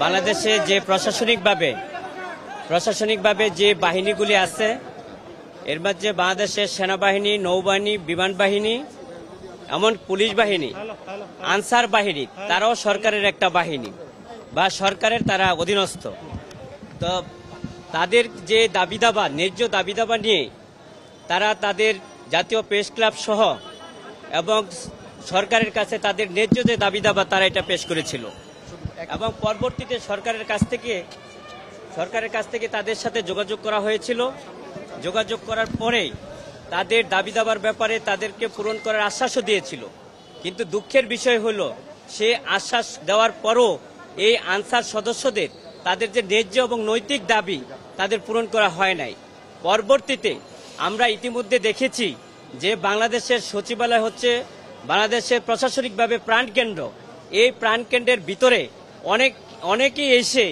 বাংলাদেশে যে প্রশাসনিকভাবে যে বাহিনীগুলি আছে এর মধ্যে বাংলাদেশের সেনাবাহিনী, নৌবাহিনী, বিমান বাহিনী, এমন পুলিশ বাহিনী, আনসার বাহিনী, তারাও সরকারের একটা বাহিনী বা সরকারের তারা অধীনস্থ। তো তাদের যে দাবিদাবা, ন্যায্য দাবিদাবা নিয়ে তারা তাদের জাতীয় প্রেস ক্লাব সহ এবং সরকারের কাছে তাদের ন্যায্য যে দাবিদাবা তারা এটা পেশ করেছিল এবং পরবর্তীতে সরকারের কাছ থেকে তাদের সাথে যোগাযোগ করা হয়েছিল। যোগাযোগ করার পরেই তাদের দাবিদাবার ব্যাপারে তাদেরকে পূরণ করার আশ্বাসও দিয়েছিল। কিন্তু দুঃখের বিষয় হলো সে আশ্বাস দেওয়ার পরও এই আনসার সদস্যদের তাদের যে ন্যায্য এবং নৈতিক দাবি তাদের পূরণ করা হয় নাই। পরবর্তীতে আমরা ইতিমধ্যে দেখেছি যে বাংলাদেশের সচিবালয় হচ্ছে বাংলাদেশের প্রশাসনিকভাবে প্রাণকেন্দ্র। এই প্রাণকেন্দ্রের ভিতরে অনেকেই এসে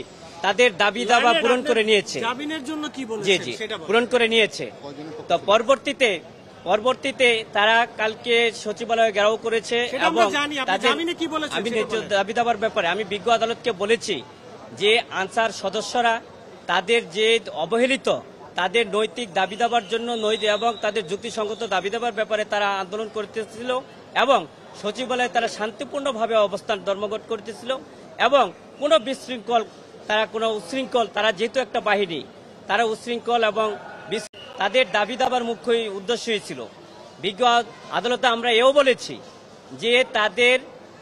তাদের দাবি দাবা পূরণ করে নিয়েছে। জি পূরণ করে নিয়েছে। তো পরবর্তীতে তারা কালকে সচিবালয়ে ঘেরাও করেছে এবং আমি দাবি দাবার ব্যাপারে আমি বিজ্ঞ আদালতকে বলেছি যে আনসার সদস্যরা তাদের যে অবহেলিত তাদের নৈতিক দাবি দাবার জন্য এবং তাদের যুক্তিসঙ্গত দাবি দাবার ব্যাপারে তারা আন্দোলন করতেছিল এবং সচিবালয়ে তারা শান্তিপূর্ণভাবে অবস্থান ধর্মঘট করতেছিল এবং কোনো উচ্ছৃঙ্খল তারা যেহেতু একটা বাহিনী, তারা উচ্ছৃঙ্খল এবং তাদের দাবি দাবার মুখ্য উদ্দেশ্যই ছিল। বিজ্ঞ আদালতে আমরা এও বলেছি যে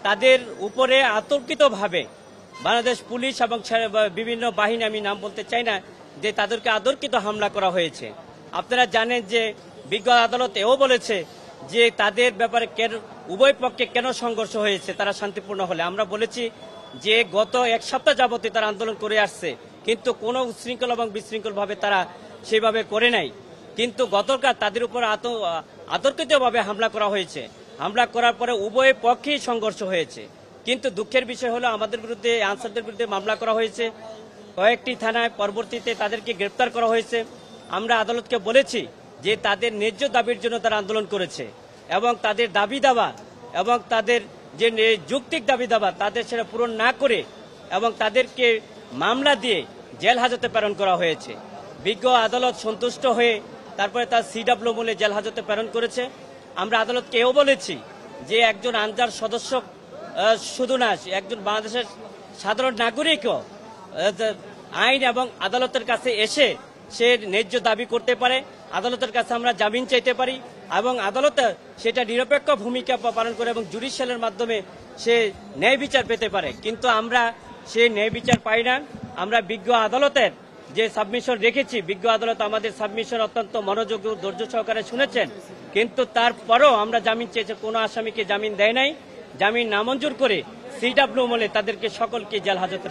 তাদের উপরে আতর্কিতভাবে বাংলাদেশ পুলিশ এবং বিভিন্ন বাহিনী, আমি নাম বলতে চাই না, যে তাদেরকে আতর্কিত হামলা করা হয়েছে। আপনারা জানেন যে বিজ্ঞ আদালত এও বলেছে যে তাদের ব্যাপারে উভয় পক্ষে কেন সংঘর্ষ হয়েছে তারা শান্তিপূর্ণ হলে। আমরা বলেছি যে গত এক সপ্তাহ যাবতীয় তারা আন্দোলন করে আসছে, কিন্তু কোনো উচ্ছৃঙ্খল এবং বিশৃঙ্খলভাবে তারা সেভাবে করে নাই। কিন্তু গতকাল তাদের উপর আতর্কিতভাবে হামলা করা হয়েছে। হামলা করার পরে উভয় পক্ষেই সংঘর্ষ হয়েছে। কিন্তু দুঃখের বিষয় হলো আমাদের বিরুদ্ধে, আনসারদের বিরুদ্ধে মামলা করা হয়েছে কয়েকটি থানায়। পরবর্তীতে তাদেরকে গ্রেপ্তার করা হয়েছে। আমরা আদালতকে বলেছি যে তাদের ন্যায্য দাবির জন্য তারা আন্দোলন করেছে এবং তাদের দাবি দাবা এবং তাদের যে যৌক্তিক দাবি দাবা তাদের সেটা পূরণ না করে এবং তাদেরকে মামলা দিয়ে জেল হাজতে প্রেরণ করা হয়েছে। বিজ্ঞ আদালত সন্তুষ্ট হয়ে তারপরে তার CW মূলে জেল হাজতে প্রেরণ করেছে। আমরা আদালতকে এও বলেছি যে একজন আনসার সদস্য শুধু না, একজন বাংলাদেশের সাধারণ নাগরিকও আইন এবং আদালতের কাছে এসে সে ন্যায্য দাবি করতে পারে। আদালতের কাছে আমরা জামিন চাইতে পারি এবং আদালত সেটা নিরপেক্ষ ভূমিকা পালন করে এবং জুডিশিয়ালের মাধ্যমে সে ন্যায় বিচার পেতে পারে। কিন্তু আমরা সেই ন্যায় বিচার পাই না। আমরা বিজ্ঞ আদালতের যে সাবমিশন রেখেছি, বিজ্ঞ আদালত আমাদের সাবমিশন অত্যন্ত মনোযোগ ও ধৈর্য সহকারে শুনেছেন, কিন্তু তারপরও আমরা জামিন চেয়েছি, কোনো আসামিকে জামিন দেয় নাই। জামিন নামঞ্জুর করে CW মূলে তাদেরকে সকলকে জেল হাজতে